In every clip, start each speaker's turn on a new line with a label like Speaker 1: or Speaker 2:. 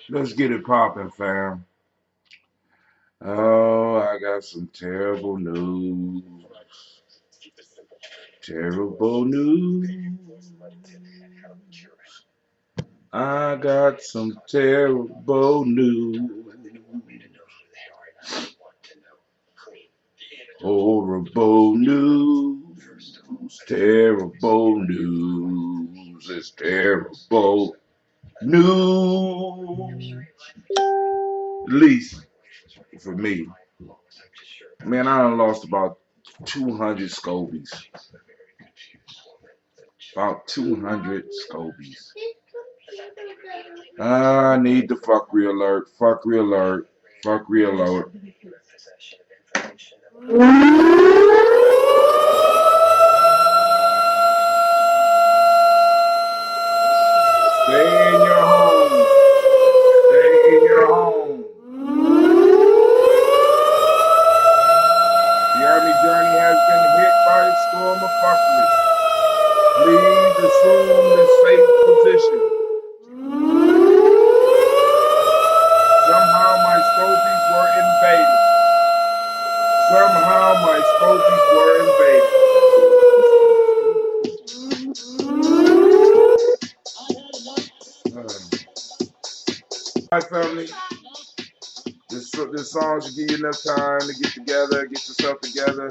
Speaker 1: Let's get it poppin', fam. Oh, I got some terrible news. Terrible news. I got some terrible news. Horrible news. Terrible news. It's terrible news. At least for me. Man, I done lost about 200 scobies. About 200 scobies. I need the fuckery alert. Fuckery alert. Fuckery alert. Stay in your home. Stay in your home. The Army journey has been hit by a storm of fuckery. Please assume the safe position. Somehow my scobies were invaded. Somehow my scobies were invaded. Hi, family. This song should give you enough time to get together, get yourself together,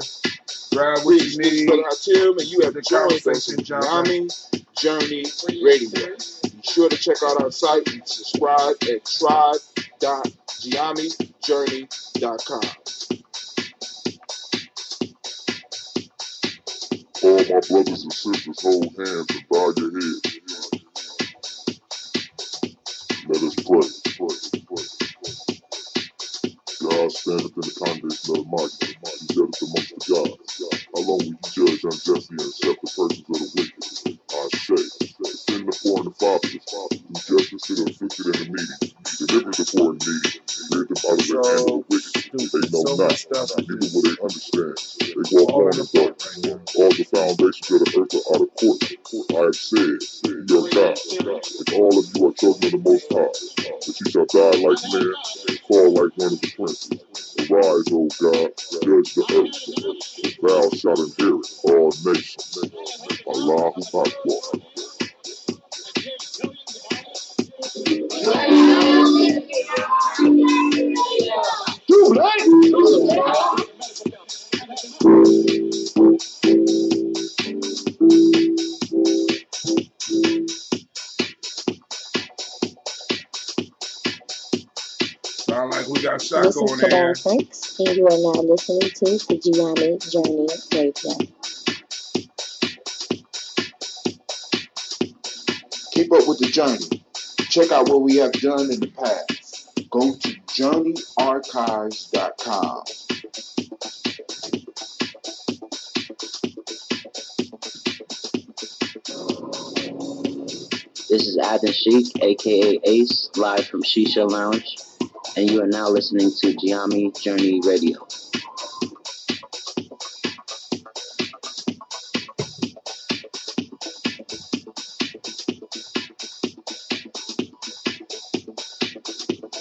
Speaker 1: grab what you need.
Speaker 2: Tim, and you have joined us in Gye-Nyame Journey Radio. Be sure to check out our site and subscribe at tribe.gyenamejourney.com.
Speaker 3: All my brothers and sisters, hold hands and bow your heads. Let us pray. God standeth in the congregation of the mighty. He judgeth amongst the gods. How long will you judge unjustly and accept the persons of the wicked? I say, defend the poor and the fatherless. Do justice to the afflicted and the needy. Deliver the poor and needy. Rid them out of the hand of the wicked. They know not, neither will they understand. They walk on in dark. All the foundations of the earth are out of court. I have said, your God, and all of you are children of the Most High. But you shall die like men, and fall like one of the princes. Arise, O God, judge the earth, and thou shalt inherit all nations. Allahu Akbar.
Speaker 1: Sound like we got shot
Speaker 4: This
Speaker 1: going
Speaker 4: is
Speaker 1: there.
Speaker 4: Tabara Franks, and you are now listening to the Gye-Nyame Journey Radio.
Speaker 2: Keep up with the journey. Check out what we have done in the past. Go to journeyarchives.com.
Speaker 5: This is Adam Sheik, aka Ace, live from Shisha Lounge, and you are now listening to Gye-Nyame Journey Radio.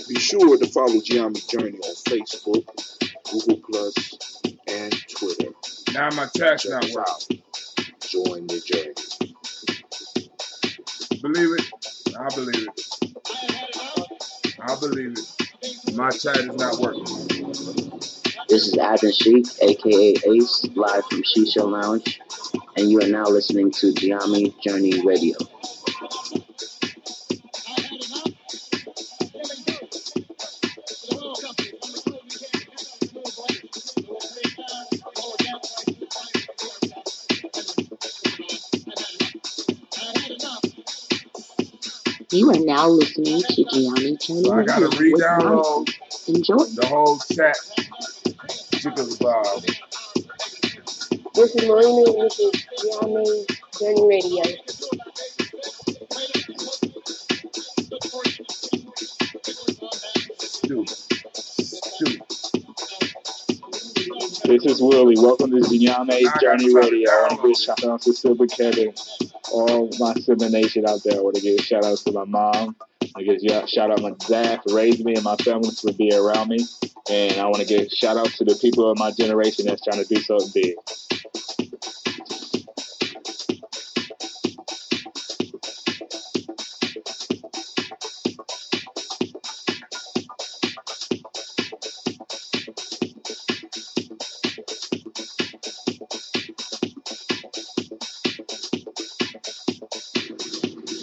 Speaker 2: Be sure to follow Gye-Nyame Journey on Facebook, Google Plus, and Twitter.
Speaker 1: Now my tax
Speaker 2: Check
Speaker 1: not
Speaker 2: us
Speaker 1: working.
Speaker 2: out. Join the journey.
Speaker 1: Believe it? I believe it. I believe it. My chat is not working.
Speaker 5: This is Adam Sheik, aka Ace, live from Shisha Lounge, and you are now listening to Gye-Nyame Journey Radio.
Speaker 4: You are now listening to Gye-Nyame Journey
Speaker 1: So I gotta
Speaker 4: Radio.
Speaker 1: re-download
Speaker 4: Enjoy.
Speaker 1: the whole chat. Chicken Bob.
Speaker 6: This is Marina, and this is Gye-Nyame Journey Radio.
Speaker 1: Stupid.
Speaker 7: This is Willie. Welcome to Gye-Nyame Journey Radio. I want to give a shout out to Silver Kevin, all my Silver Nation out there. I want to give a shout out to my mom, I guess shout out my dad for raising me and my family for being around me. And I want to give shout out to the people of my generation that's trying to do something big.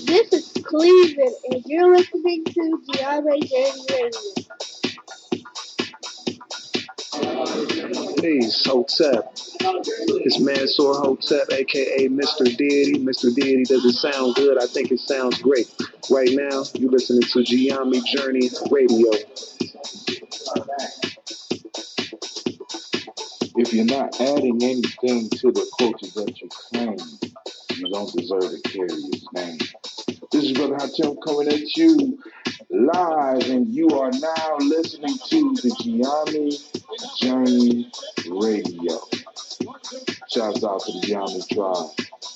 Speaker 6: This is Cleveland, and you're listening to Gye-Nyame Radio.
Speaker 8: Peace, Hotep. It's Mansour Hotep, aka Mr. Deity. Mr. Deity, does it sound good? I think it sounds great. Right now, you're listening to Gye-Nyame Journey Radio.
Speaker 2: If you're not adding anything to the culture that you claim, you don't deserve to carry its name. This is Brother Hatem coming at you live, and you are now listening to the Gye-Nyame Journey Radio. Shouts out to the Gye-Nyame tribe,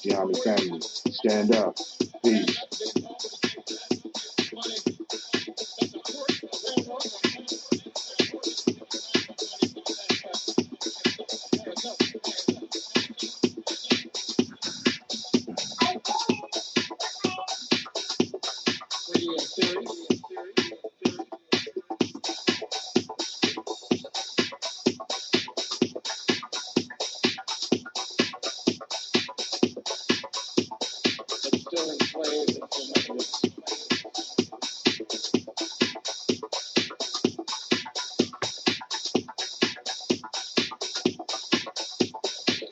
Speaker 2: Gye-Nyame family. Stand up. Peace.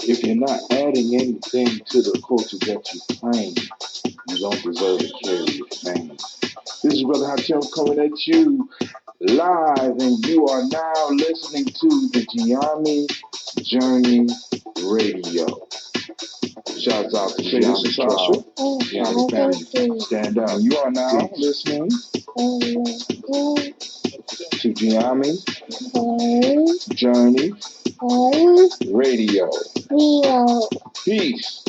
Speaker 2: If you're not adding anything to the culture that you claim, you don't deserve to carry its name. This is Brother Hatem coming at you live, and you are now listening to the Gye-Nyame Journey Radio. Shouts out to the Gye-Nyame tribe, Gye-Nyame family. Stand up. You are now listening to Gye-Nyame Journey Radio. Peace.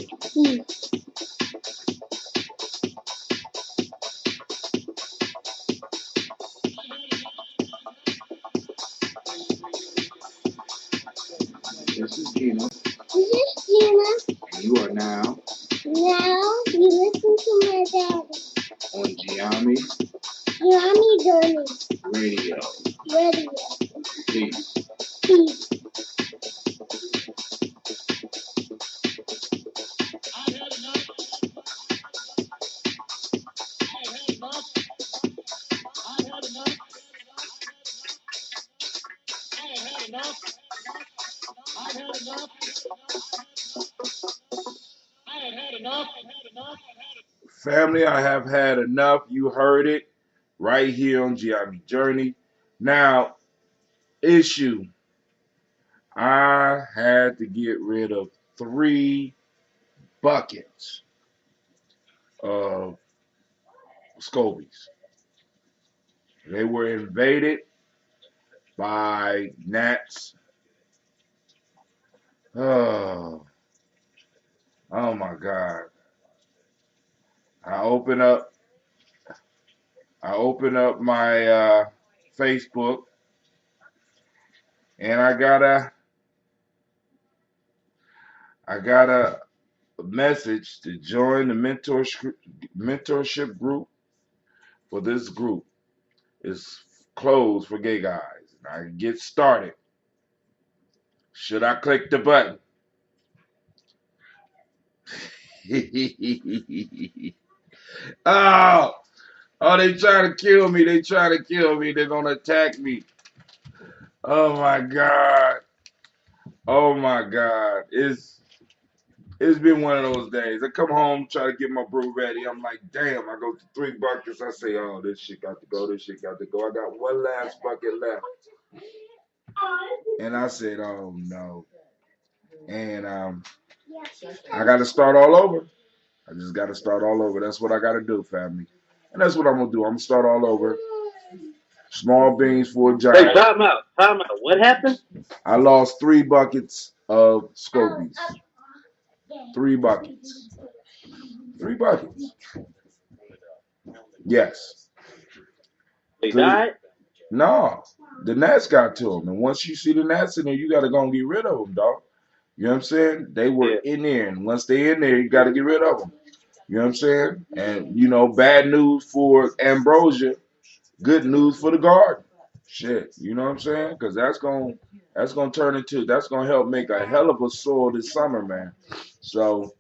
Speaker 2: This is Gina. And you are now
Speaker 6: you listen to my daddy.
Speaker 2: on Gye-Nyame
Speaker 6: Journey
Speaker 2: Radio.
Speaker 6: Radio.
Speaker 2: Peace.
Speaker 6: Peace.
Speaker 1: Family, I have had enough. You heard it right here on Gye-Nyame Journey. Now, issue. I had to get rid of 3 buckets of scobies. They were invaded by gnats. Oh my God. I open up my Facebook, and I got a message to join the mentorship group. For this group is closed for gay guys. And I get started. Should I click the button? Oh, they trying to kill me. They're gonna attack me. Oh my God. It's been one of those days. I come home, try to get my brew ready. I'm like, damn, I go to 3 buckets. I say, oh, this shit got to go. I got one last bucket left. And I said, oh no. And I got to start all over. I just got to start all over. That's what I got to do, family. And that's what I'm going to do. I'm going to start all over. Small beans for a giant.
Speaker 5: Hey, time out. What happened?
Speaker 1: I lost 3 buckets of scobies. 3 buckets. 3 buckets. Yes.
Speaker 9: They
Speaker 1: Cause
Speaker 9: died?
Speaker 1: no, the gnats got to them, and once you see the gnats in there, you gotta go and get rid of them, dog. You know what I'm saying? They were
Speaker 9: Yeah.
Speaker 1: in there, and once they in there, you gotta get rid of them. You know what I'm saying? And you know, bad news for ambrosia, good news for the garden. Shit, you know what I'm saying? Because that's gonna turn into that's gonna help make a hell of a soil this summer, man. So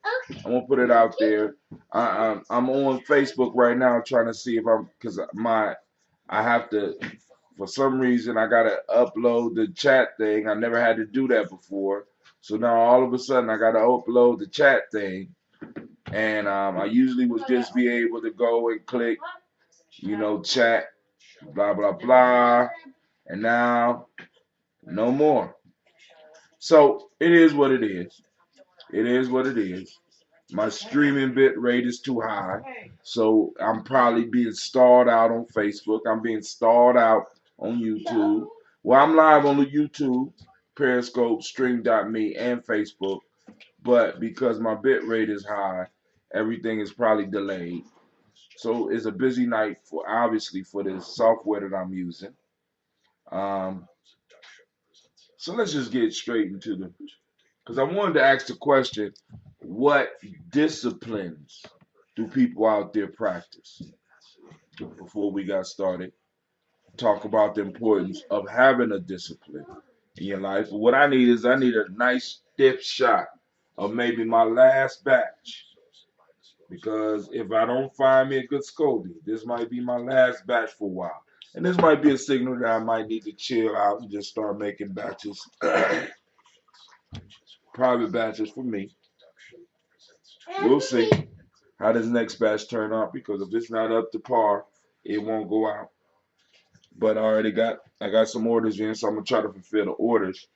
Speaker 1: I'm gonna put it out there. I'm on Facebook right now trying to see if I'm because I have to for some reason I gotta upload the chat thing. I never had to do that before. So now all of a sudden I gotta upload the chat thing. And I usually would just be able to go and click, chat, blah blah blah. And now no more. So it is what it is. It is what it is. My streaming bit rate is too high. So I'm probably being stalled out on Facebook. I'm being stalled out on YouTube. Well, I'm live on the YouTube, Periscope, Stream.me, and Facebook. But because my bit rate is high, everything is probably delayed. So it's a busy night for obviously for this software that I'm using. Um, so let's just get straight into the because I wanted to ask the question, what disciplines do people out there practice? Before we got started, talk about the importance of having a discipline in your life. What I need a nice stiff shot of maybe my last batch. Because if I don't find me a good scolding, this might be my last batch for a while. And this might be a signal that I might need to chill out and just start making batches, private batches for me. We'll see how this next batch turn out because if it's not up to par, it won't go out. But I got some orders in, so I'm gonna try to fulfill the orders.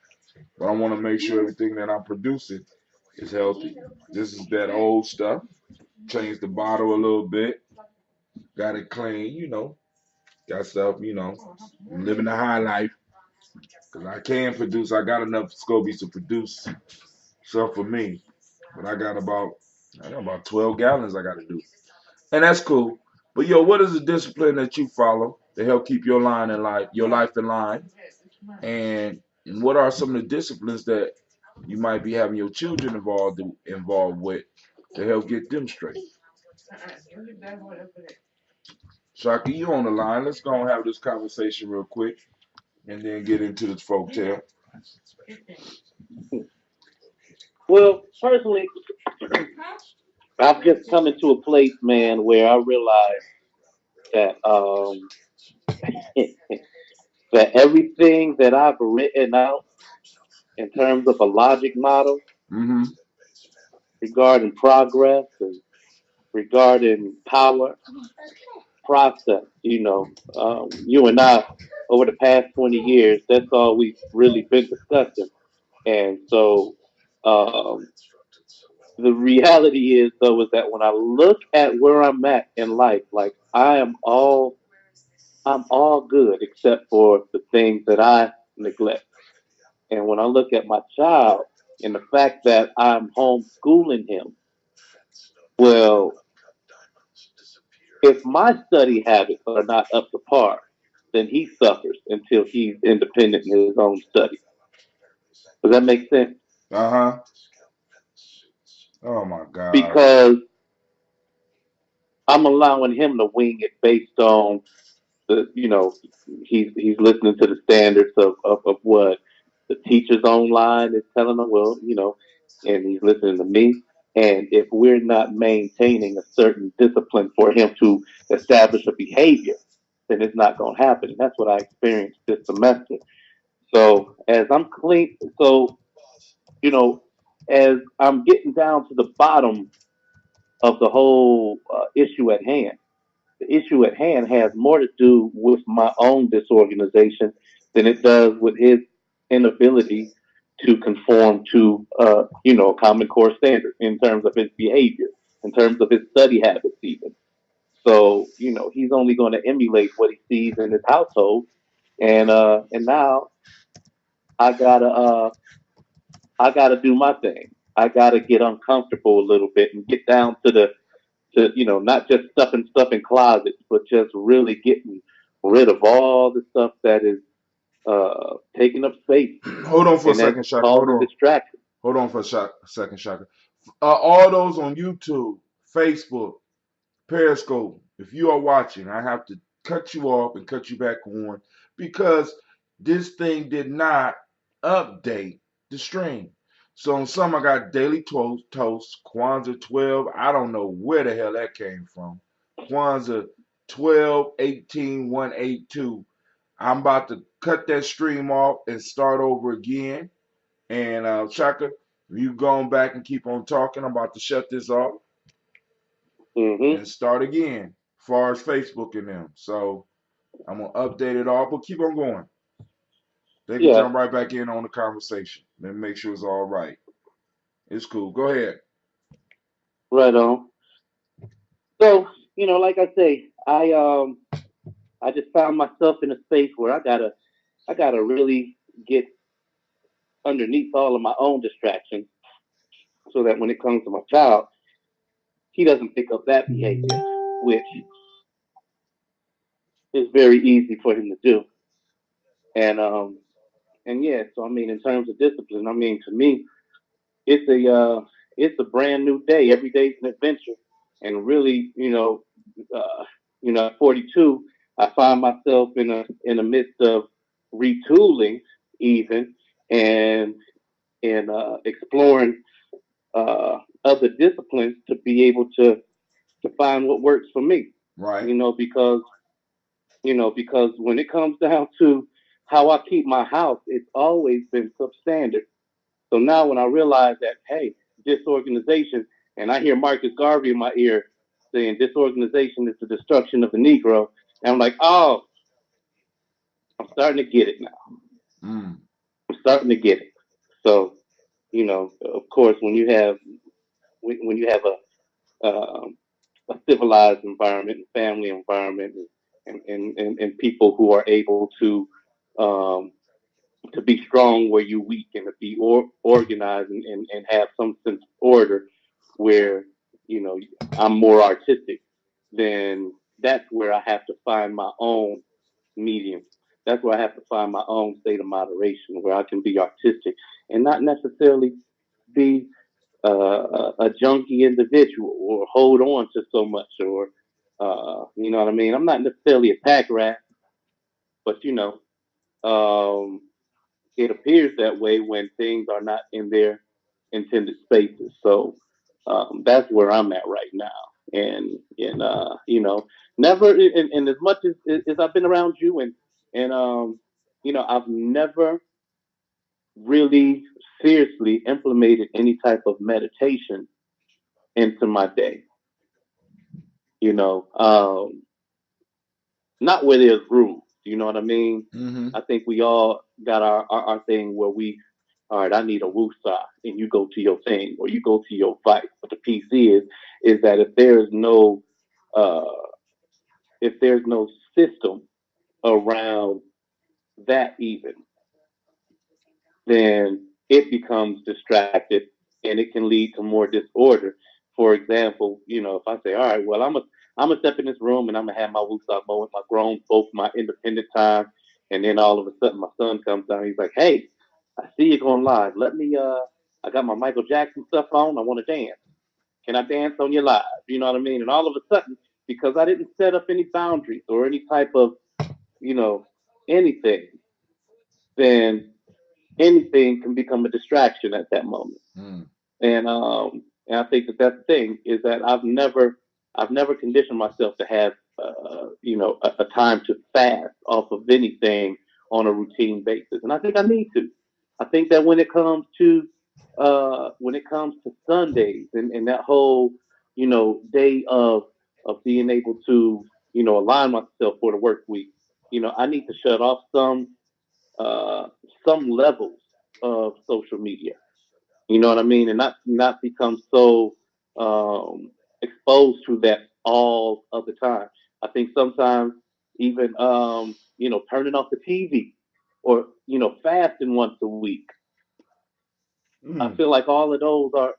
Speaker 1: But I want to make sure everything that I'm producing is healthy. This is that old stuff. Change the bottle a little bit. Got it clean, got stuff, I'm living the high life because I can produce. I got enough scobies to produce stuff for me, but I got about 12 gallons I got to do, and that's cool. But yo, what is the discipline that you follow to help keep your life in line, and what are some of the disciplines that you might be having your children involved with to help get them straight? Shaki, you on the line? Let's go and have this conversation real quick, and then get into this folk tale.
Speaker 9: Well, personally, I've just come into a place, man, where I realize that that everything that I've written out in terms of a logic model
Speaker 1: Mm-hmm.
Speaker 9: regarding progress and regarding power process, you and I over the past 20 years, that's all we've really been discussing. And so um, the reality is, though, is that when I look at where I'm at in life, like I'm all good except for the things that I neglect. And when I look at my child and the fact that I'm homeschooling him, well, if my study habits are not up to par, then he suffers until he's independent in his own study. Does that make sense?
Speaker 1: Uh-huh. Oh my God.
Speaker 9: Because I'm allowing him to wing it based on he's listening to the standards of what the teachers online is telling him. Well, and he's listening to me. And if we're not maintaining a certain discipline for him to establish a behavior, then it's not going to happen. And that's what I experienced this semester. So as I'm clean, you know, as I'm getting down to the bottom of the whole issue at hand, the issue at hand has more to do with my own disorganization than it does with his inability to conform to, common core standards in terms of his behavior, in terms of his study habits, even. So, he's only going to emulate what he sees in his household, and now I gotta I gotta do my thing. I gotta get uncomfortable a little bit and get down to not just stuffing stuff in closets, but just really getting rid of all the stuff that is taking up space
Speaker 1: Hold on for a
Speaker 9: and that's
Speaker 1: second, Shaka. Hold
Speaker 9: causing
Speaker 1: on.
Speaker 9: distraction.
Speaker 1: Hold on for a second, Shaka. All those on YouTube, Facebook, Periscope, if you are watching, I have to cut you off and cut you back on because this thing did not update the stream. So on some, I got Daily Toast, Kwanzaa 12. I don't know where the hell that came from. Kwanzaa 12, 18, 182. I'm about to cut that stream off and start over again. And Shaka, you going back and keep on talking. I'm about to shut this off
Speaker 9: Hmm.
Speaker 1: and start again. As far as Facebook and them, so I'm gonna update it all, but keep on going. They can
Speaker 9: Yeah,
Speaker 1: jump right back in on the conversation and make sure it's all right. It's cool. Go ahead.
Speaker 9: right on. So, like I say, I just found myself in a space where I gotta really get underneath all of my own distractions so that when it comes to my child, he doesn't pick up that behavior, which is very easy for him to do. And yeah, so I mean, in terms of discipline, I mean, to me, it's a brand new day. Every day's an adventure, and really, uh, at 42, I find myself in the midst of retooling, even and exploring other disciplines to be able to find what works for me.
Speaker 1: Right.
Speaker 9: Because because when it comes down to how I keep my house, it's always been substandard. So now when I realize that, hey, disorganization, and I hear Marcus Garvey in my ear saying disorganization is the destruction of the Negro, and I'm like, oh, I'm starting to get it now.
Speaker 1: Mm.
Speaker 9: I'm starting to get it. So, of course, when you have a civilized environment, and family environment, and people who are able um, to be strong where you're weak and to be organized and have some sense of order where you know I'm more artistic, then that's where I have to find my own medium. That's where I have to find my own state of moderation where I can be artistic and not necessarily be a junky individual or hold on to so much or you know what I mean. I'm not necessarily a pack rat, but um, it appears that way when things are not in their intended spaces. So that's where I'm at right now. And never and as much as I've been around you and I've never really seriously implemented any type of meditation into my day. You know, not where there's rules. You know what I mean?
Speaker 1: Mm-hmm.
Speaker 9: I think we all got our thing where we, all right, I need a woosah, and you go to your thing or you go to your vice. But the piece is that uh, if there's no system around that even, then it becomes distracted and it can lead to more disorder. For example, if I say, all right, well, I'm gonna step in this room and I'm gonna have my woosah moment, my grown folk, my independent time, and then all of a sudden my son comes down. He's like, hey, I see you going live. I got my Michael Jackson stuff on. I want to dance. Can I dance on your live? You know what I mean? And all of a sudden, because I didn't set up any boundaries or any type of, you know, anything, then anything can become a distraction at that moment.
Speaker 1: Mm.
Speaker 9: And I think that that's the thing is that I've never conditioned myself to have a time to fast off of anything on a routine basis, and I think I need to. I think that when it comes to Sundays and that whole day of being able to align myself for the work week, I need to shut off uh, some levels of social media. You know what I mean? And not become so um, exposed to that all of the time. I think sometimes even turning off the TV or fasting once a week. I
Speaker 1: Mm.
Speaker 9: feel like all of those are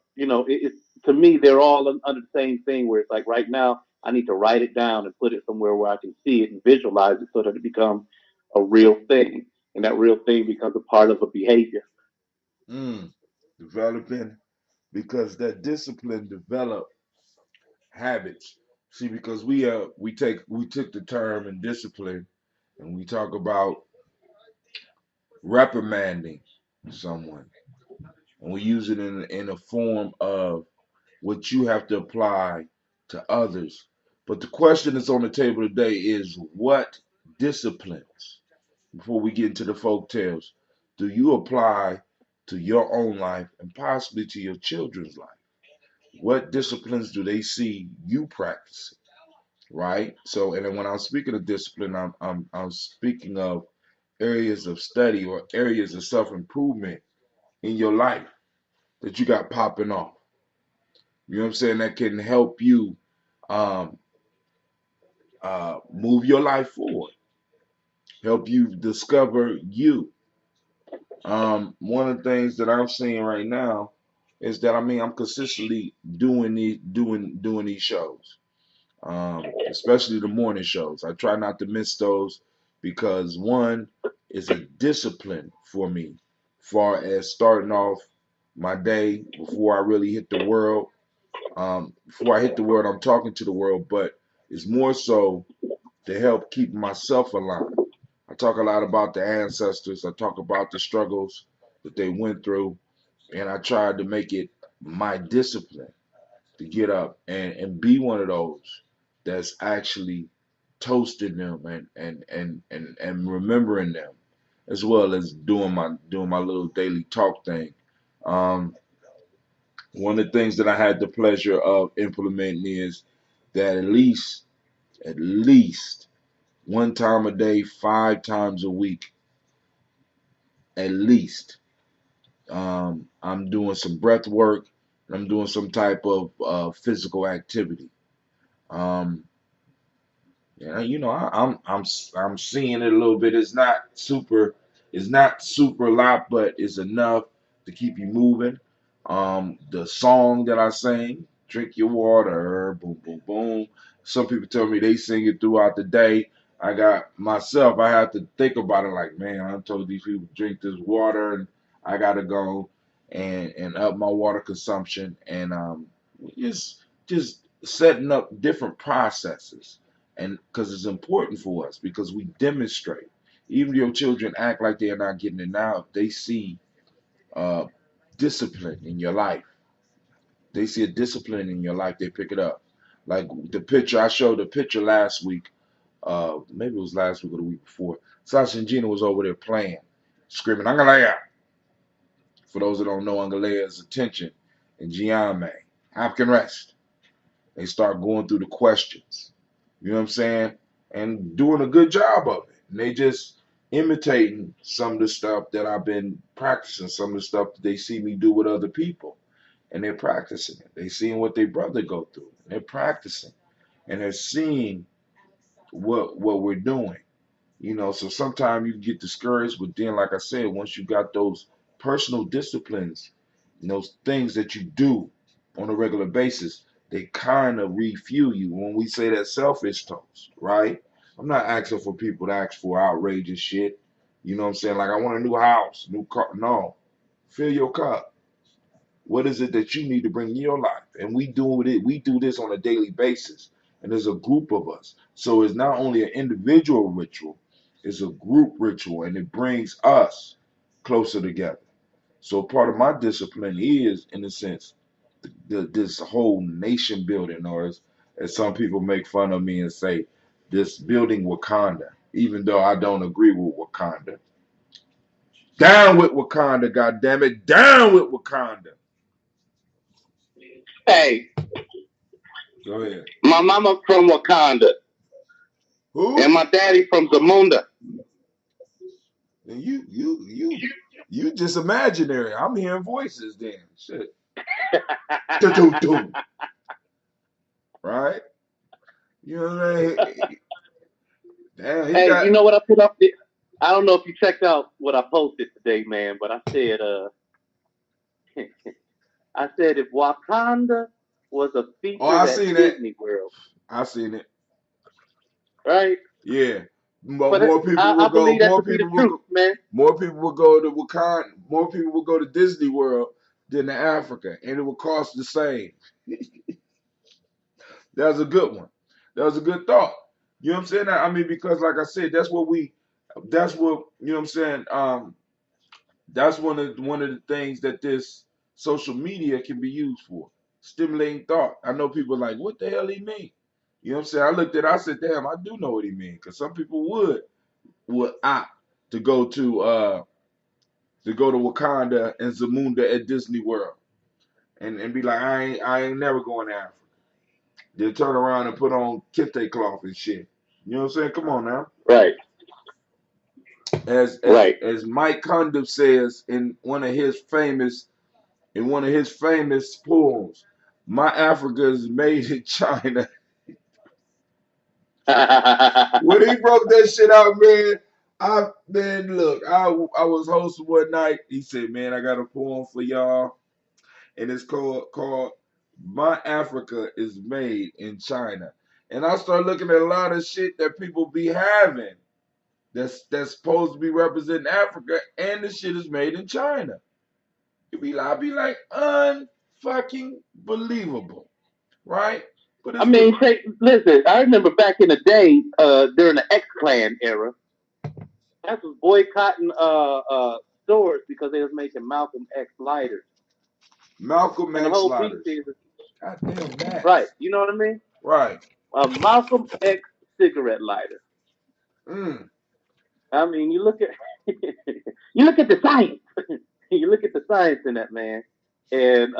Speaker 9: it's to me they're all under the same thing where it's like right now I need to write it down and put it somewhere where I can see it and visualize it so that it becomes a real thing. And that real thing becomes a part of a behavior.
Speaker 1: Mm. Developing, because that discipline develop habits. See, because we took the term and discipline, and we talk about reprimanding someone, and we use it in a form of what you have to apply to others. But the question that's on the table today is what disciplines, before we get into the folk tales, do you apply to your own life and possibly to your children's life? What disciplines do they see you practicing? Right? So, and then when I'm speaking of discipline, I'm speaking of areas of study or areas of self improvement in your life that you got popping off. You know what I'm saying? That can help you um, move your life forward, help you discover you. One of the things that I'm seeing right now is that I'm consistently doing these shows, especially the morning shows. I try not to miss those because one is a discipline for me, far as starting off my day before I really hit the world. Before I hit the world, I'm talking to the world, but it's more so to help keep myself aligned. I talk a lot about the ancestors. I talk about the struggles that they went through, and I tried to make it my discipline to get up and be one of those that's actually toasting them and remembering them, as well as doing my little daily talk thing. Um, One of the things that I had the pleasure of implementing is that at least one time a day, 5 times a week, at least. I'm doing some breath work. I'm doing some type of physical activity. Um, Yeah, I'm seeing it a little bit. It's not super a lot, but it's enough to keep you moving. The song that I sing, "Drink Your Water," boom, boom, boom. Some people tell me they sing it throughout the day. I got myself. I have to think about it. Like, man, I told these people to drink this water, and I gotta go and up my water consumption, and just setting up different processes, and because it's important for us because we demonstrate. Even if your children act like they're not getting it now, if they see uh, discipline in your life, they see a discipline in your life, they pick it up. Like the picture I showed, the picture last week, maybe it was last week or the week before. Sasha and Gina was over there playing, screaming "Angalaya." For those that don't know, Angalaya is attention, and Gye-Nyame, African rest. They start going through the questions. You know what I'm saying? And doing a good job of it. And they just imitating some of the stuff that I've been practicing, some of the stuff that they see me do with other people. And they're practicing it. They seeing what their brother go through. And they're practicing. And they're seeing what we're doing. So sometimes you get discouraged, but then, like I said, once you got those personal disciplines and those things that you do on a regular basis, they kind of refuel you. When we say that selfish toast, right? I'm not asking for people to ask for outrageous shit. You know what I'm saying? Like, I want a new house, new car. No, fill your cup. What is it that you need to bring in your life? And we do it. We do this on a daily basis, and there's a group of us. So it's not only an individual ritual; it's a group ritual, and it brings us closer together. So part of my discipline is, in a sense, this whole nation building, or as some people make fun of me and say, this building Wakanda. Even though I don't agree with Wakanda, down with Wakanda, God damn it, down with Wakanda.
Speaker 9: Hey,
Speaker 1: Go ahead.
Speaker 9: my mama from Wakanda and
Speaker 1: Who?
Speaker 9: my daddy from Zamunda.
Speaker 1: And you just imaginary. I'm hearing voices then. Shit. Do right? You know what I mean? Damn, he
Speaker 9: Hey, you
Speaker 1: got.
Speaker 9: know what I put up there? I don't know if you checked out what I posted today, man, but I said, I said if Wakanda was a
Speaker 1: Oh,
Speaker 9: feature
Speaker 1: I
Speaker 9: at
Speaker 1: seen that.
Speaker 9: Disney World,
Speaker 1: I seen it.
Speaker 9: right?
Speaker 1: Yeah. But
Speaker 9: But
Speaker 1: more people
Speaker 9: I
Speaker 1: will go.
Speaker 9: believe that to be the truth, man.
Speaker 1: More people will go to Wakanda. More people will go to Disney World than to Africa, and it will cost the same. That was a good one. That was a good thought. You know what I'm saying? I mean, because like I said, that's what you know what I'm saying. That's one of the things that this social media can be used for, stimulating thought. I know people are like, what the hell he mean? You know what I'm saying? I looked at it, I said, damn, I do know what he mean, because some people would opt to go to Wakanda and Zamunda at Disney World and be like, I ain't never going to Africa. They'll turn around and put on kente cloth and shit. You know what I'm saying? Come on now.
Speaker 9: Right,
Speaker 1: As as
Speaker 9: right.
Speaker 1: as Mike Condon says in one of his famous poems, "My Africa is made in China." When he broke that shit out, look, I was hosting one night. He said, "Man, I got a poem for y'all, and it's called My Africa is Made in China." And I started looking at a lot of shit that people be having that's supposed to be representing Africa, and the shit is made in China. I'd be like, unfucking believable, right? But
Speaker 9: I
Speaker 1: it's
Speaker 9: mean, listen. I remember back in the day, during the X Clan era, that was boycotting stores because they was making Malcolm X lighters,
Speaker 1: Malcolm
Speaker 9: and the
Speaker 1: X
Speaker 9: whole piece
Speaker 1: Ladders.
Speaker 9: is
Speaker 1: God damn that.
Speaker 9: right. You know what I mean?
Speaker 1: Right.
Speaker 9: A Malcolm X cigarette lighter.
Speaker 1: Mm.
Speaker 9: I mean, you look at you look at the science. You look at the science in that, man, and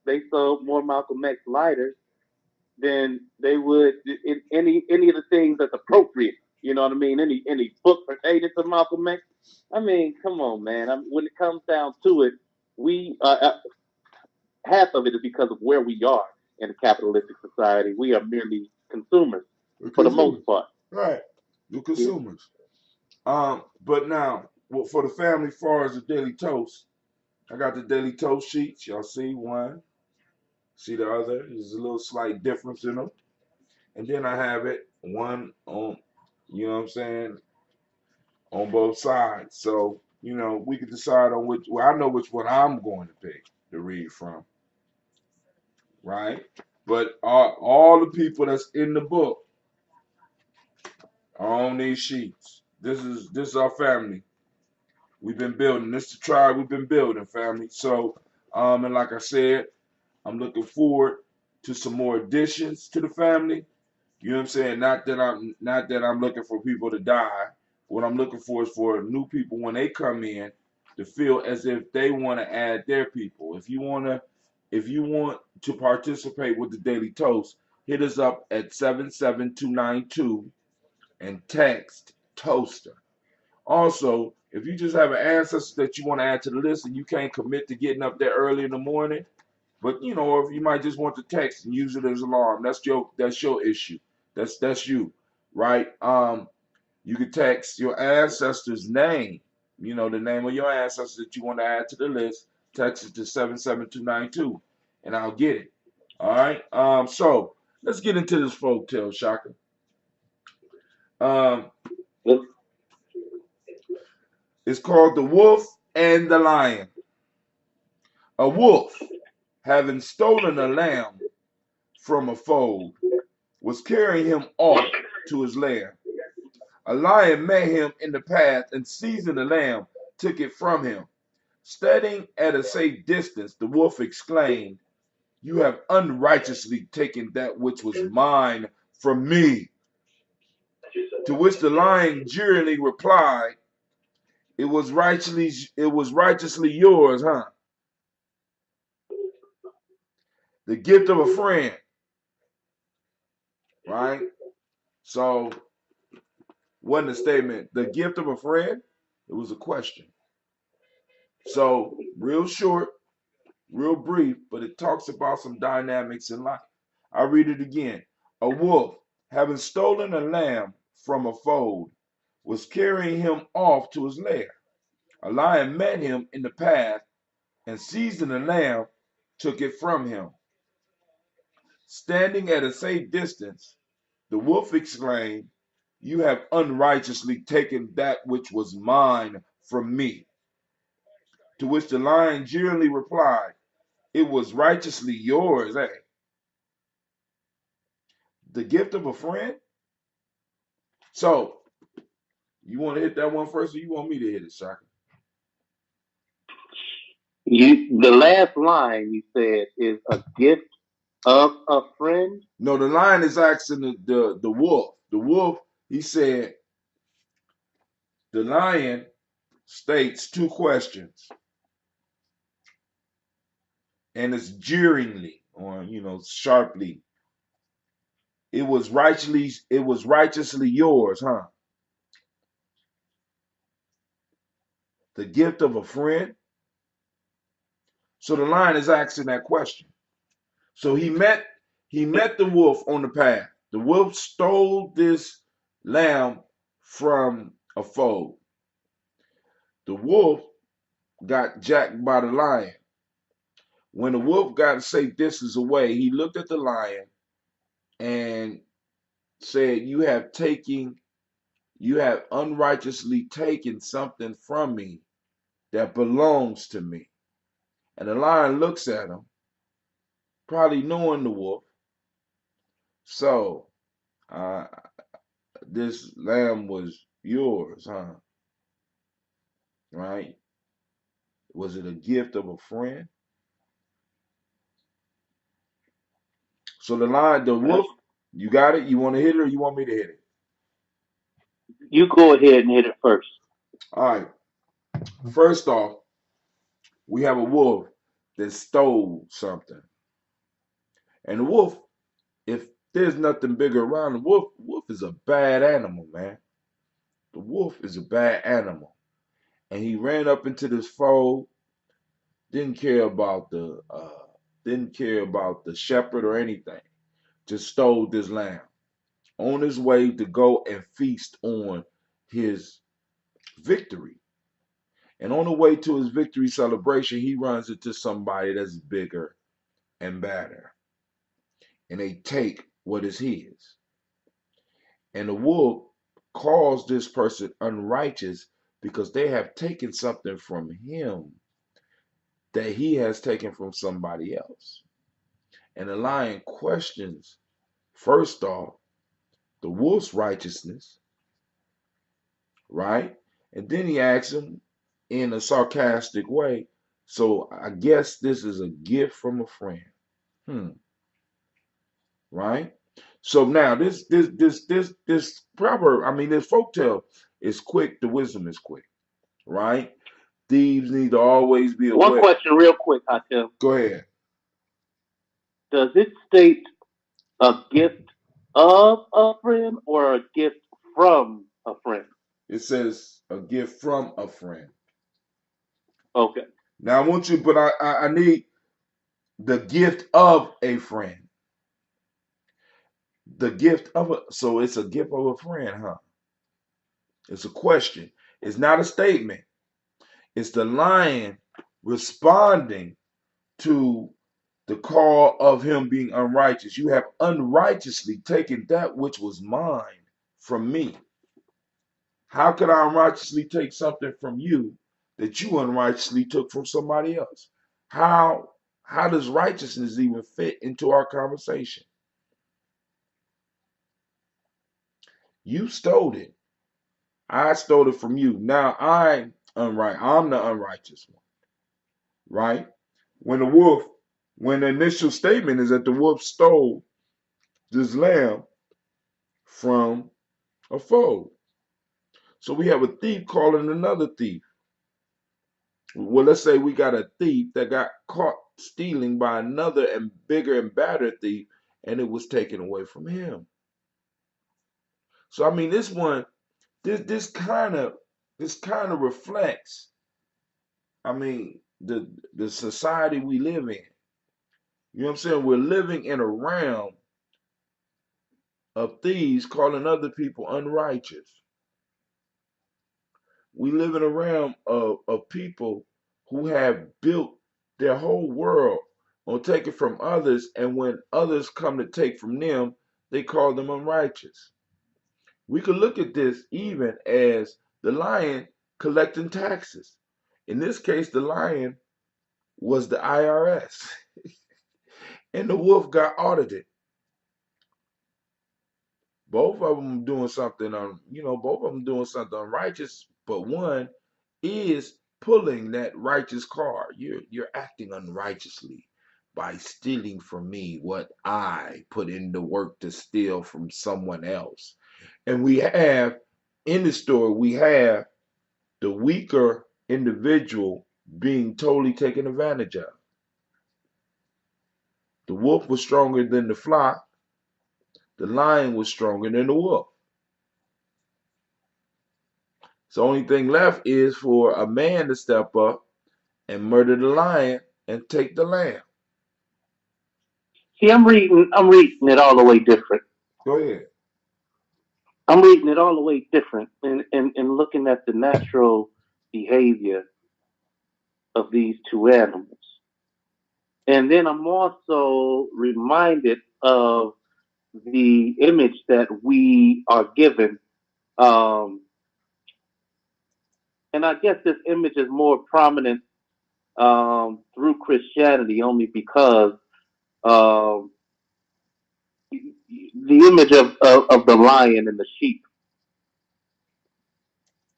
Speaker 9: they sold more Malcolm X lighters than they would in any of the things that's appropriate. You know what I mean? Any book pertaining to Malcolm X. I mean, come on, man. When it comes down to it, we half of it is because of where we are in a capitalistic society. We are merely consumers
Speaker 1: The
Speaker 9: for the most
Speaker 1: consumers.
Speaker 9: part.
Speaker 1: Right. The
Speaker 9: Yeah.
Speaker 1: consumers. But now, well, for the family, far as the daily toast, I got the daily toast sheets. Y'all see one, see the other. There's a little slight difference in them. And then I have it one on, you know what I'm saying, on both sides. So, we could decide on well, I know which one I'm going to pick to read from, right? But all the people that's in the book are on these sheets. This is our family. We've been building. This is the tribe we've been building, family. So, and like I said, I'm looking forward to some more additions to the family. You know what I'm saying? Not that I'm looking for people to die. What I'm looking for is for new people when they come in to feel as if they want to add their people. If you want to participate with the Daily Toast, hit us up at 77292 and text toaster. Also, if you just have an ancestor that you want to add to the list and you can't commit to getting up there early in the morning, but or if you might just want to text and use it as alarm, that's your issue. That's you, right? You could text your ancestor's name, the name of your ancestor that you want to add to the list. Text it to 77292, and I'll get it. All right. So let's get into this folk tale, Shaka. Um, it's called The Wolf and the Lion. A wolf, having stolen a lamb from a fold, was carrying him off to his lair. A lion met him in the path and seizing the lamb, took it from him. Standing at a safe distance, the wolf exclaimed, "You have unrighteously taken that which was mine from me." To which the lion jeeringly replied, "It was righteously yours, huh? The gift of a friend," right? So, wasn't a statement. The gift of a friend, it was a question. So, real short, real brief, but it talks about some dynamics in life. I'll read it again. A wolf, having stolen a lamb from a fold, was carrying him off to his lair. A lion met him in the path and seizing the lamb, took it from him. Standing at a safe distance, the wolf exclaimed, "You have unrighteously taken that which was mine from me." To which the lion jeeringly replied, "It was righteously yours, eh? The gift of a friend?" So, you want to hit that one first, or you want me to hit it, Shaka?
Speaker 9: The last line you said is a gift of a friend.
Speaker 1: No, the lion is asking the wolf. The wolf, he said, the lion states two questions, and it's jeeringly or sharply. It was righteously yours, huh? The gift of a friend. So the lion is asking that question. So he met the wolf on the path. The wolf stole this lamb from a fold. The wolf got jacked by the lion. When the wolf got a safe distance away, he looked at the lion and said, you have unrighteously taken something from me that belongs to me." And the lion looks at him, probably knowing the wolf. So, uh, this lamb was yours, huh? Right? Was it a gift of a friend? So the wolf, you got it? You want to hit it or you want me to hit it?
Speaker 9: You go ahead and hit it first.
Speaker 1: All right. First off, we have a wolf that stole something. And the wolf, if there's nothing bigger around, the wolf is a bad animal, man. The wolf is a bad animal. And he ran up into this fold, didn't care about the shepherd or anything. Just stole this lamb on his way to go and feast on his victory. And on the way to his victory celebration, he runs into somebody that's bigger and badder. And they take what is his. And the wolf calls this person unrighteous because they have taken something from him that he has taken from somebody else. And the lion questions, first off, the wolf's righteousness, right? And then he asks him in a sarcastic way, "So I guess this is a gift from a friend." Hmm. Right? So now this proverb, this folktale is quick, the wisdom is quick, right? Thieves need to always be
Speaker 9: One
Speaker 1: aware.
Speaker 9: question, real quick, Hatem.
Speaker 1: Go ahead.
Speaker 9: Does it state a gift of a friend or a gift from a friend?
Speaker 1: It says a gift from a friend.
Speaker 9: Okay.
Speaker 1: Now I want you, but I need the gift of a friend. The gift of so it's a gift of a friend, huh? It's a question. It's not a statement. It's the lion responding to the call of him being unrighteous. You have unrighteously taken that which was mine from me. How could I unrighteously take something from you that you unrighteously took from somebody else? How does righteousness even fit into our conversation? You stole it. I stole it from you. Now I'm the unrighteous one, right? When the initial statement is that the wolf stole this lamb from a foe. So we have a thief calling another thief. Well, let's say we got a thief that got caught stealing by another and bigger and badder thief, and it was taken away from him. So this kind of reflects, the society we live in. You know what I'm saying? We're living in a realm of thieves calling other people unrighteous. We live in a realm of people who have built their whole world on taking from others, and when others come to take from them, they call them unrighteous. We could look at this even as the lion collecting taxes. In this case, the lion was the IRS, and the wolf got audited. Both of them doing something both of them doing something unrighteous, but one is pulling that righteous card. You're acting unrighteously by stealing from me what I put in the work to steal from someone else. And we have in the story, we have the weaker individual being totally taken advantage of. The wolf was stronger than the flock. The lion was stronger than the wolf. So the only thing left is for a man to step up and murder the lion and take the lamb.
Speaker 9: See, I'm reading it all the way different.
Speaker 1: Go ahead.
Speaker 9: I'm reading it all the way different and looking at the natural behavior of these two animals. And then I'm also reminded of the image that we are given. Um, and I guess this image is more prominent through Christianity only because um, the image of the lion and the sheep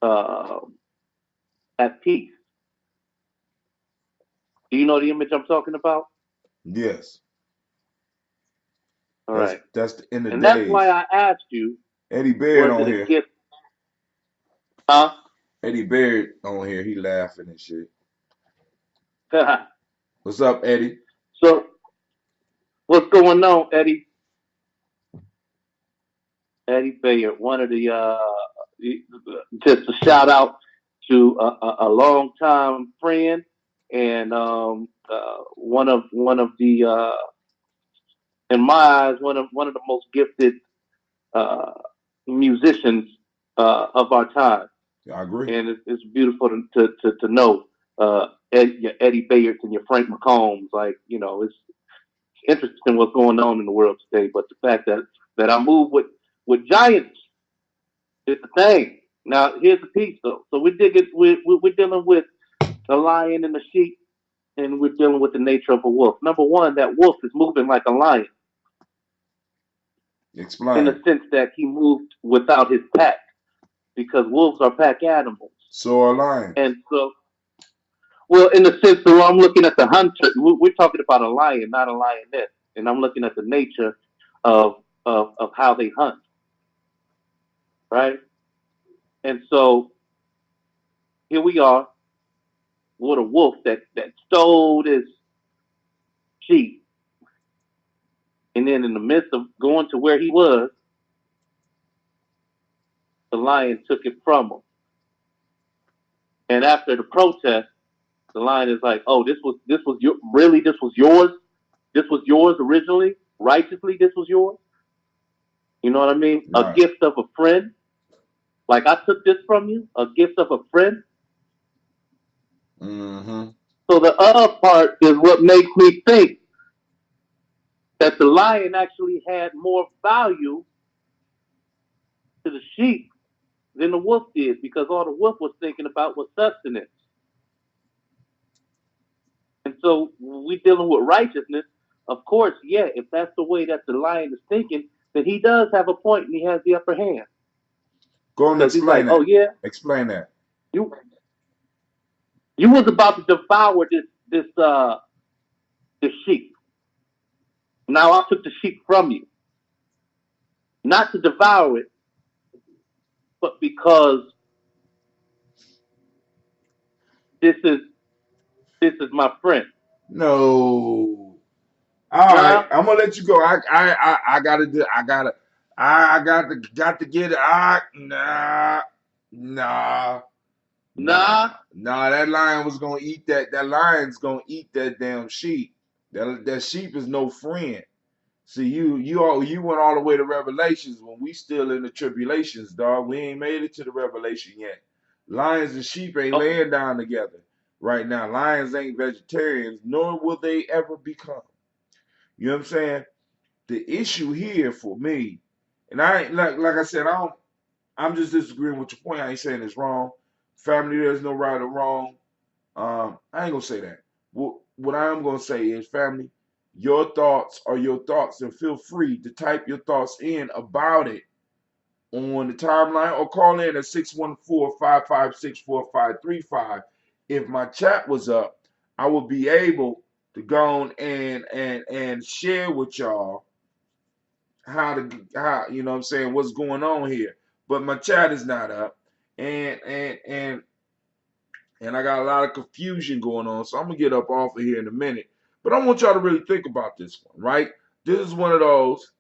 Speaker 9: uh, at peace. Do you know the image I'm talking about?
Speaker 1: Yes.
Speaker 9: All
Speaker 1: That's
Speaker 9: right.
Speaker 1: that's the end of
Speaker 9: And that's why
Speaker 1: days.
Speaker 9: I asked you,
Speaker 1: Eddie Baird
Speaker 9: was
Speaker 1: on
Speaker 9: it a
Speaker 1: here.
Speaker 9: gift? Huh?
Speaker 1: Eddie Baird on here. He laughing and shit. What's up, Eddie?
Speaker 9: So, what's going on, Eddie? Eddie Bayard, one of the, just a shout out to a long time friend and one of the, in my eyes, one of the most gifted uh, musicians of our time.
Speaker 1: I agree.
Speaker 9: And it's beautiful to know your Eddie Bayards and your Frank McCombs. Like, it's interesting what's going on in the world today. But the fact that I move with giants is the thing. Now, here's the piece, though. So we're dealing with the lion and the sheep, and we're dealing with the nature of a wolf. Number one, that wolf is moving like a lion in the
Speaker 1: Explain.
Speaker 9: sense that he moved without his pack because wolves are pack animals.
Speaker 1: So are lions.
Speaker 9: And so, well, in the sense that I'm looking at the hunter, we're talking about a lion, not a lioness. And I'm looking at the nature of how they hunt, right? And so here we are with a wolf that stole his sheep. And then in the midst of going to where he was, the lion took it from him. And after the protest, the lion is like, "Oh, this was your really this was yours. This was yours originally, righteously. This was yours. You know what I mean? A
Speaker 1: Right.
Speaker 9: gift of a friend. Like I took this from you. A gift of a friend."
Speaker 1: Mm-hmm.
Speaker 9: So the other part is what makes me think that the lion actually had more value to the sheep than the wolf did because all the wolf was thinking about was sustenance. And so when we dealing with righteousness, of course, yeah, if that's the way that the lion is thinking, then he does have a point and he has the upper hand.
Speaker 1: Go on and
Speaker 9: Because he's like,
Speaker 1: explain
Speaker 9: "Oh
Speaker 1: that.
Speaker 9: yeah,
Speaker 1: Explain that.
Speaker 9: you you was about to devour this sheep. Now I took the sheep from you. Not to devour it, but because this is this is my friend."
Speaker 1: No. All right,
Speaker 9: Nah,
Speaker 1: I'm gonna let you go. I gotta do. I got to get it. Nah, nah,
Speaker 9: nah,
Speaker 1: nah. That lion was gonna eat that. That lion's gonna eat that damn sheep. That sheep is no friend. See, you went all the way to Revelations when we still in the tribulations, dog. We ain't made it to the Revelation yet. Lions and sheep ain't
Speaker 9: oh,
Speaker 1: laying down together. right now. Lions ain't vegetarians, nor will they ever become. You know what I'm saying? The issue here for me, and I ain't like I said, I'm just disagreeing with your point. I ain't saying it's wrong. Family, there's no right or wrong. I ain't gonna say that. What I am gonna say is, family, your thoughts are your thoughts, and feel free to type your thoughts in about it on the timeline or call in at 614-556-4535. If my chat was up, I would be able to go on and share with y'all how you know what I'm saying, what's going on here. But my chat is not up, and I got a lot of confusion going on, so I'm gonna get up off of here in a minute. But I want y'all to really think about this one, right? This is one of those.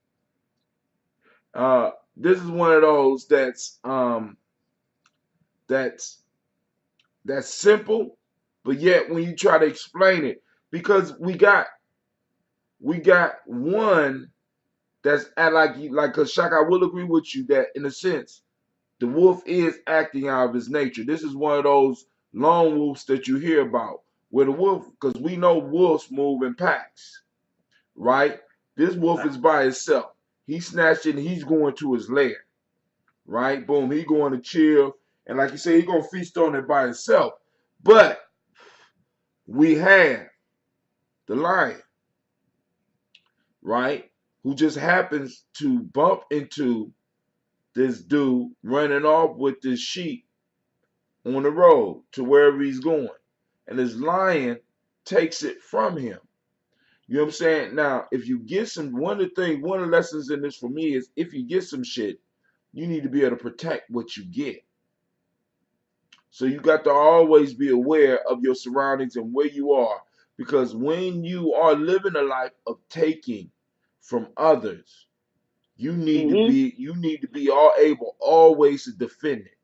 Speaker 1: This is one of those that's that's simple, but yet when you try to explain it, because we got one that's at like cause Shaka, I will agree with you that in a sense the wolf is acting out of his nature. This is one of those lone wolves that you hear about, where the wolf, because we know wolves move in packs, right? This wolf is by himself. He's snatching, he's going to his lair, right? Boom, he going to chill, and like you say, he gonna feast on it by himself. But we have the lion, right? Who just happens to bump into this dude running off with this sheep on the road to wherever he's going. And this lion takes it from him. You know what I'm saying? Now, if you get one of the lessons in this for me is if you get some shit, you need to be able to protect what you get. So you got to always be aware of your surroundings and where you are. Because when you are living a life of taking from others, you need to be all able always to defend it.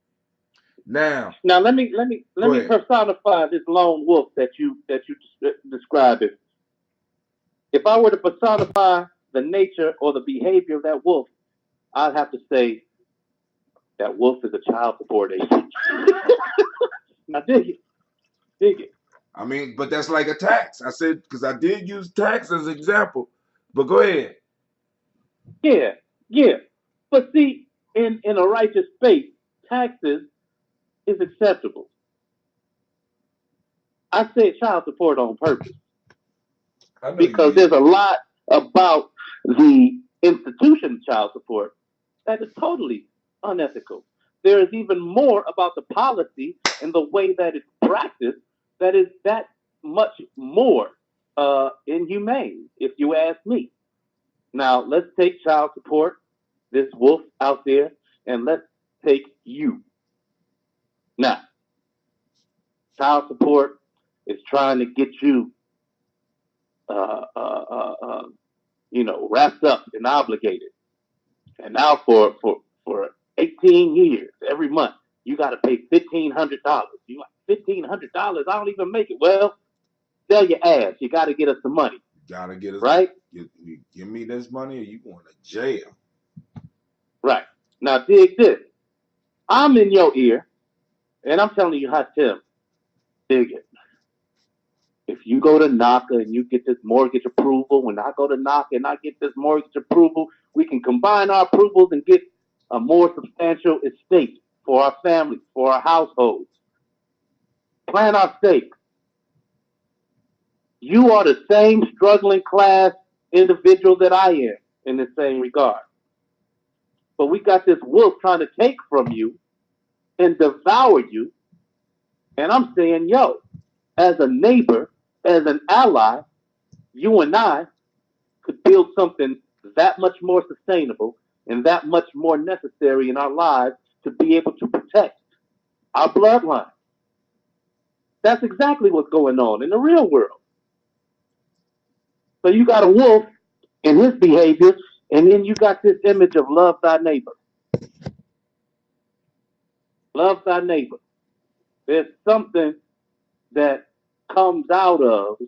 Speaker 1: Now
Speaker 9: let me
Speaker 1: go ahead.
Speaker 9: personify this lone wolf that you described it. If I were to personify the nature or the behavior of that wolf, I'd have to say that wolf is a child support agent. Now dig it.
Speaker 1: I mean, but that's like a tax. I said because I did use tax as an example. But go ahead.
Speaker 9: Yeah. But see, in a righteous space, taxes is acceptable. I said child support on purpose
Speaker 1: I know you
Speaker 9: because
Speaker 1: did.
Speaker 9: there's a lot about the institution of child support that is totally unethical. There is even more about the policy and the way that it's practiced that is that much more inhumane, if you ask me. Now, let's take child support, this wolf out there, and let's take you. Now, child support is trying to get you, uh, uh, uh, uh, wrapped up and obligated. And now for 18 years, every month, you got to pay $1,500. You like $1,500? I don't even make it. Well, sell your ass. You got to get us some money,
Speaker 1: Gotta get us.
Speaker 9: right?
Speaker 1: Give me this money, or you going to jail?
Speaker 9: Right. Now, dig this. I'm in your ear, and I'm telling you, how Tim, dig it. If you go to NACA and you get this mortgage approval, when I go to NACA and I get this mortgage approval, we can combine our approvals and get a more substantial estate for our families, for our households. Plan our stakes. You are the same struggling class individual that I am in the same regard. But we got this wolf trying to take from you and devour you. And I'm saying, yo, as a neighbor, as an ally, you and I could build something that much more sustainable and that much more necessary in our lives to be able to protect our bloodline. That's exactly what's going on in the real world. So you got a wolf and his behavior, and then you got this image of love thy neighbor. Love thy neighbor. There's something that comes out of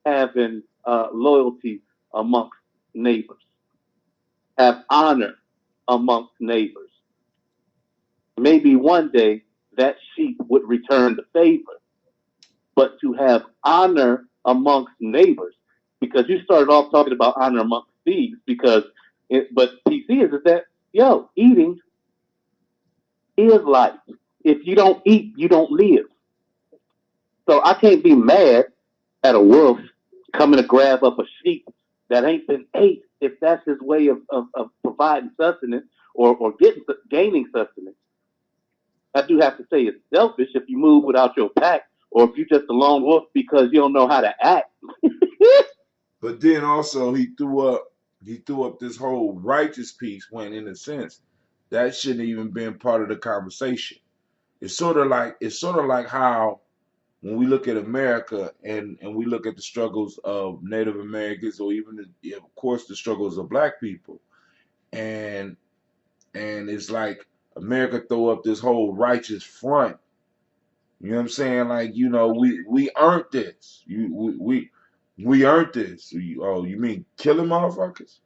Speaker 9: having loyalty amongst neighbors, have honor amongst neighbors. Maybe one day that sheep would return the favor. but to have honor amongst neighbors. Because you started off talking about honor amongst thieves. But PC is that eating is life. If you don't eat, you don't live. So I can't be mad at a wolf coming to grab up a sheep that ain't been ate if that's his way of providing sustenance or gaining sustenance. I do have to say it's selfish if you move without your pack or if you're just a lone wolf because you don't know how to act.
Speaker 1: But then also he threw up this whole righteous piece when in a sense that shouldn't even been part of the conversation. It's sort of like how when we look at America and we look at the struggles of Native Americans or even of course the struggles of black people and it's like America throw up this whole righteous front. You know what I'm saying? Like, we earned this. We earned this. You mean killing motherfuckers?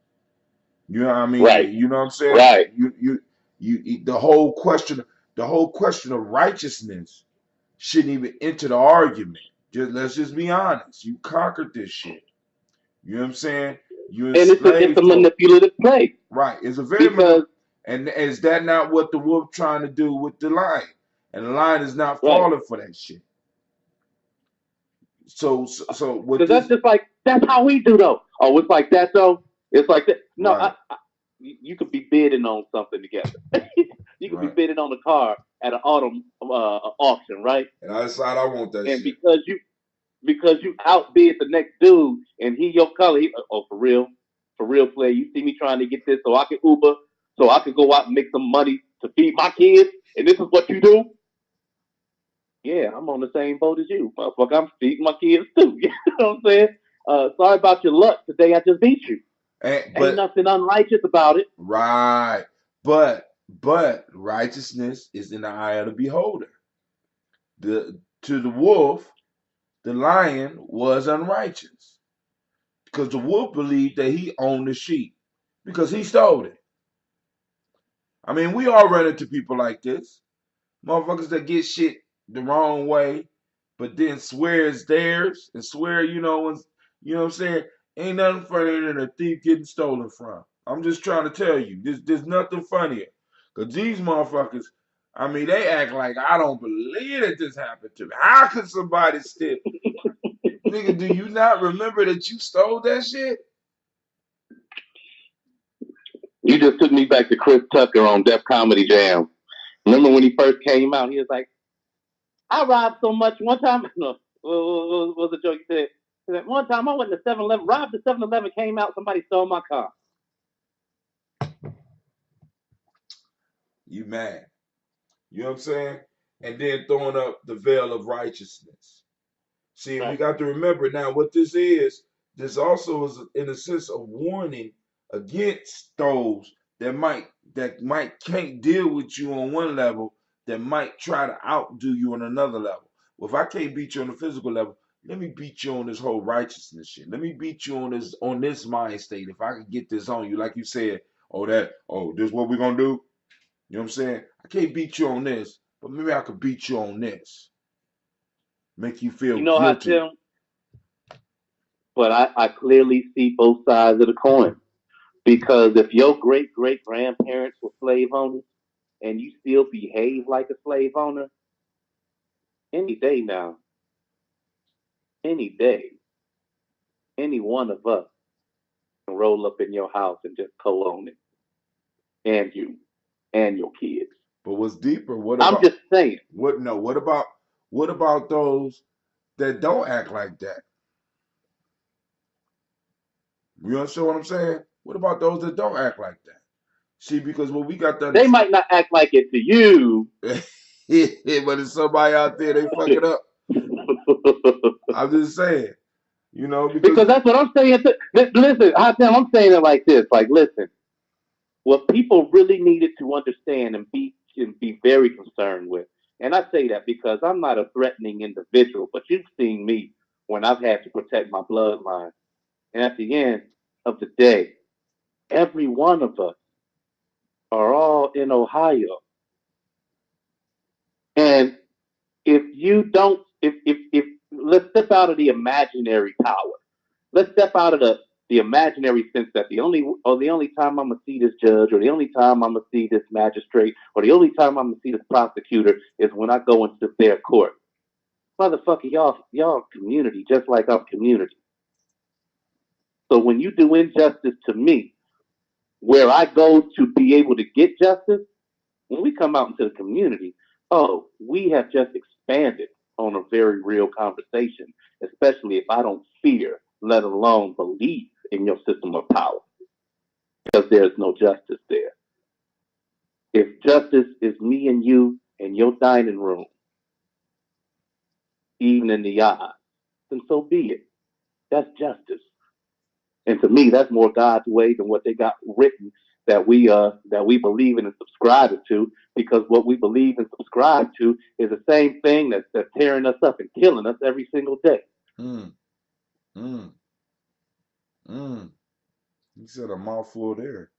Speaker 1: You know what I mean?
Speaker 9: Right,
Speaker 1: You know what I'm saying?
Speaker 9: right.
Speaker 1: The whole question of righteousness shouldn't even enter the argument. Let's just be honest. You conquered this shit. You know what I'm saying? You
Speaker 9: And it's a
Speaker 1: enslaved folks.
Speaker 9: manipulative play
Speaker 1: Right. It's a very
Speaker 9: because
Speaker 1: and is that not what the wolf trying to do with the lion? And the lion is not
Speaker 9: right
Speaker 1: falling for that shit. So with
Speaker 9: because that's
Speaker 1: this,
Speaker 9: just like that's how we do though. Oh, it's like that though. It's like that. No,
Speaker 1: right,
Speaker 9: you could be bidding on something together. You could be
Speaker 1: right.
Speaker 9: bidding on a car at an autumn auction, right?
Speaker 1: And I decide I want that
Speaker 9: And
Speaker 1: shit.
Speaker 9: because you outbid the next dude and he your color, oh for real play. You see me trying to get this so I can Uber, so I can go out and make some money to feed my kids, and this is what you do. Yeah, I'm on the same boat as you, motherfucker. I'm feeding my kids too. You know what I'm saying? Sorry about your luck today. I just beat you.
Speaker 1: And,
Speaker 9: Ain't
Speaker 1: but
Speaker 9: nothing unrighteous about it.
Speaker 1: right, but righteousness is in the eye of the beholder. To the wolf, the lion was unrighteous because the wolf believed that he owned the sheep because he stole it. I mean, we all run into people like this. Motherfuckers that get shit the wrong way, but then swear it's theirs and swear, you know what I'm saying? Ain't nothing funnier than a thief getting stolen from. I'm just trying to tell you, there's nothing funnier. Cause these motherfuckers, I mean, they act like I don't believe that this happened to me. How could somebody steal? Nigga, do you not remember that you stole that shit?
Speaker 9: You just took me back to Chris Tucker on Def Comedy Jam. Remember when he first came out? He was like, I robbed so much. One time, no, what was the joke he said, one time I went to 7-Eleven, robbed the 7-Eleven, came out, somebody stole my car.
Speaker 1: You mad. You know what I'm saying? And then throwing up the veil of righteousness. See, we
Speaker 9: Right.
Speaker 1: got to remember now what this is. This also is, in a sense, a warning against those that might can't deal with you on one level, that might try to outdo you on another level. Well, if I can't beat you on the physical level, let me beat you on this whole righteousness shit. Let me beat you on this mind state. If I could get this on you, like you said, this is what we're gonna do. You know what I'm saying? I can't beat you on this, but maybe I could beat you on this. Make you feel
Speaker 9: You know how,
Speaker 1: guilty.
Speaker 9: Tim? But I clearly see both sides of the coin. Because if your great great grandparents were slave owners and you still behave like a slave owner, any day now, any day, any one of us can roll up in your house and just co-own it, and you, and your kids.
Speaker 1: But what's deeper? What
Speaker 9: I'm
Speaker 1: about
Speaker 9: just saying.
Speaker 1: what? No. What about those that don't act like that? You understand what I'm saying? What about those that don't act like that? See, because what we got to
Speaker 9: They
Speaker 1: understand,
Speaker 9: might not act like it to you.
Speaker 1: but it's somebody out there they fuck it up. I'm just saying, because
Speaker 9: Because that's what I'm saying. Listen, I'm saying it like this. Like, listen, what people really needed to understand and be very concerned with. And I say that because I'm not a threatening individual, but you've seen me when I've had to protect my bloodline. And at the end of the day, every one of us are all in Ohio. And if you don't, if let's step out of the imaginary power. Let's step out of the imaginary sense that the only time I'm gonna see this judge, or the only time I'm gonna see this magistrate, or the only time I'm gonna see this prosecutor is when I go into their court. Motherfucker, y'all community just like I'm community. So when you do injustice to me, where I go to be able to get justice, when we come out into the community, oh, we have just expanded on a very real conversation, especially if I don't fear, let alone believe in your system of power, because there's no justice there. If justice is me and you in your dining room, even in the eye, then so be it. That's justice. And to me, that's more God's way than what they got written that we believe in and subscribe to. Because what we believe and subscribe to is the same thing that's tearing us up and killing us every single day.
Speaker 1: Mm, mm, mm. You said a mouthful there.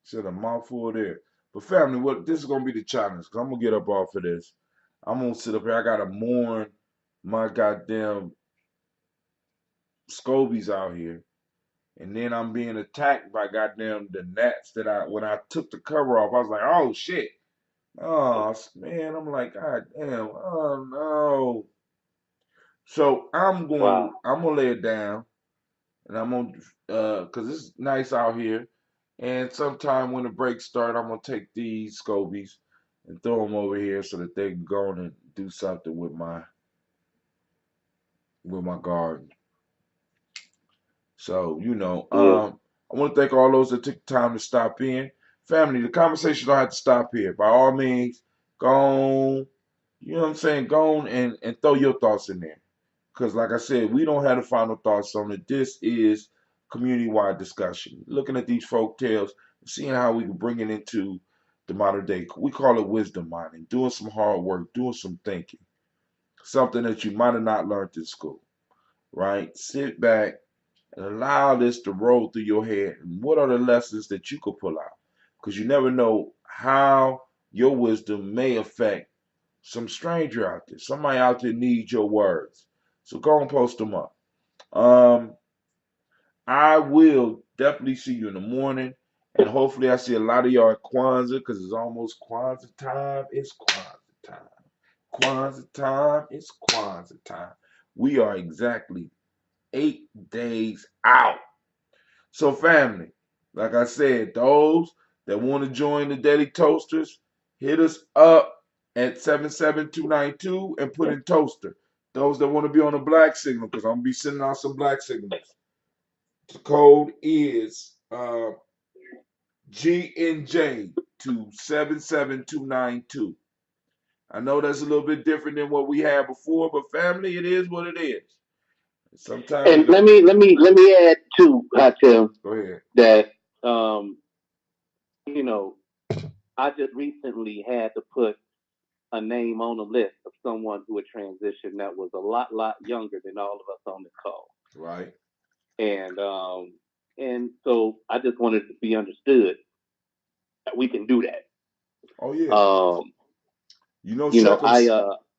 Speaker 1: Said a mouthful there. But family, what this is gonna be the challenge? Cause I'm gonna get up off of this. I'm gonna sit up here. I gotta mourn my goddamn scobies out here. And then I'm being attacked by goddamn the gnats that when I took the cover off, I was like, oh shit. Oh man, I'm like, God damn, oh no. So
Speaker 9: Wow.
Speaker 1: I'm gonna lay it down, and I'm gonna cause it's nice out here. And sometime when the breaks start, I'm gonna take these scobies and throw them over here so that they can go on and do something with my garden. So,
Speaker 9: Yeah.
Speaker 1: I want to thank all those that took time to stop in. Family, the conversation don't have to stop here. By all means, go on, you know what I'm saying? Go on and throw your thoughts in there. Because, like I said, we don't have the final thoughts on it. This is community-wide discussion. Looking at these folk tales, seeing how we can bring it into the modern day. We call it wisdom mining, doing some hard work, doing some thinking. Something that you might have not learned in school, right? Sit back and allow this to roll through your head. And what are the lessons that you could pull out? Because you never know how your wisdom may affect some stranger out there. Somebody out there needs your words. So go and post them up. Um, I will definitely see you in the morning. And hopefully I see a lot of y'all at Kwanzaa because it's almost Kwanzaa time. It's Kwanzaa time. Kwanzaa time. It's Kwanzaa time. We are exactly 8 days out. So, family, like I said, those that want to join the Daily Toasters, hit us up at 77292 and put in toaster. Those that want to be on a black signal, because I'm going to be sending out some black signals. The code is GNJ to 77292. I know that's a little bit different than what we had before, but family, it is what it is. Sometimes we
Speaker 9: And
Speaker 1: got.
Speaker 9: let me add too, Hatim,
Speaker 1: Go ahead.
Speaker 9: that um, you know, I just recently had to put a name on a list of someone who had transitioned that was a lot younger than all of us on this call.
Speaker 1: Right.
Speaker 9: And so I just wanted to be understood that we can do that.
Speaker 1: Oh, yeah.
Speaker 9: Um,
Speaker 1: You know
Speaker 9: you know,
Speaker 1: Shechem.
Speaker 9: I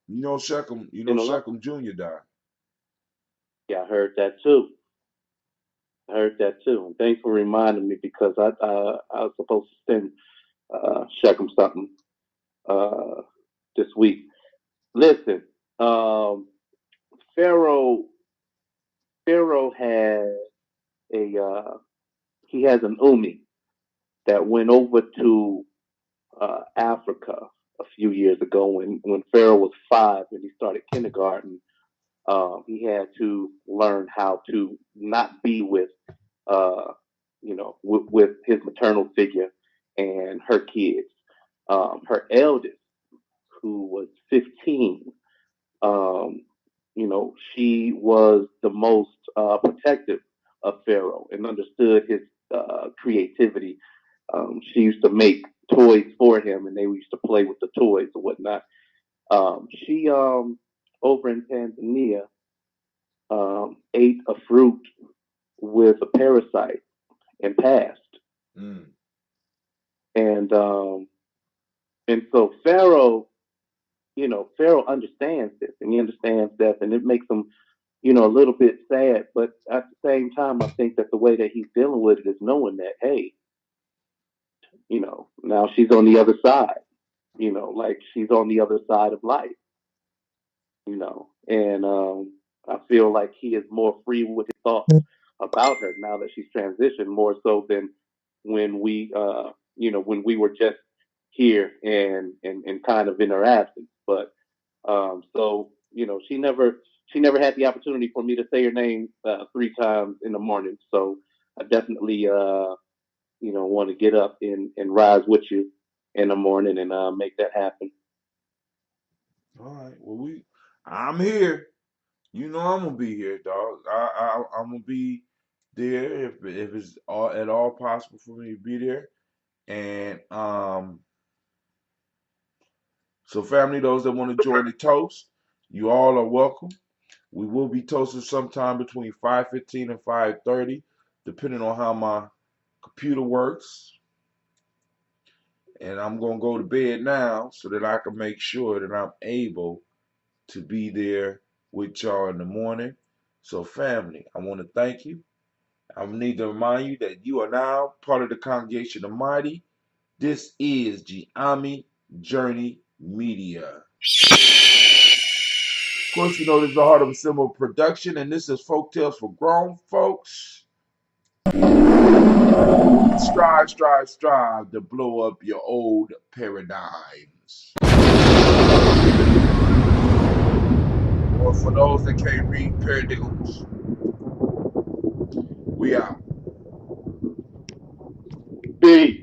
Speaker 1: You know
Speaker 9: you know what?
Speaker 1: Shechem Jr. died.
Speaker 9: Yeah, I heard that too. I heard that too. And thanks for reminding me because I was supposed to send Shechem something uh this week. Listen, um, Pharaoh Pharaoh has a he has an umi that went over to Africa a few years ago when Pharaoh was 5 and he started kindergarten. He had to learn how to not be with, uh, with his maternal figure and her kids. Her eldest, who was 15, um, she was the most protective of Pharaoh and understood his creativity. She used to make toys for him, and they used to play with the toys and whatnot. She over in Tanzania ate a fruit with a parasite and passed.
Speaker 1: Mm.
Speaker 9: And so Pharaoh, Pharaoh understands this, and he understands death, and it makes him, a little bit sad. But at the same time, I think that the way that he's dealing with it is knowing that, hey, now she's on the other side, like she's on the other side of life, and I feel like he is more free with his thoughts about her now that she's transitioned more so than when we were just here and kind of in her absence. But so she never had the opportunity for me to say her name 3 times in the morning. So I definitely want to get up and rise with you in the morning and make that happen.
Speaker 1: All right. Well, I'm here. You know I'm gonna be here, dog. I'm gonna be there if it's at all possible for me to be there. And so family, those that want to join the toast, you all are welcome. We will be toasting sometime between 5:15 and 5:30, depending on how my computer works. And I'm gonna go to bed now so that I can make sure that I'm able to be there with y'all in the morning. So family, I want to thank you. I need to remind you that you are now part of the congregation of mighty. This is Gye-Nyame Journey Media. Of course, you know this is the Heart of a Symbol production, and this is Folktales for Grown Folks. Strive, strive, strive to blow up your old paradigms. Or for those that can't read paradigms, we out.
Speaker 9: Peace.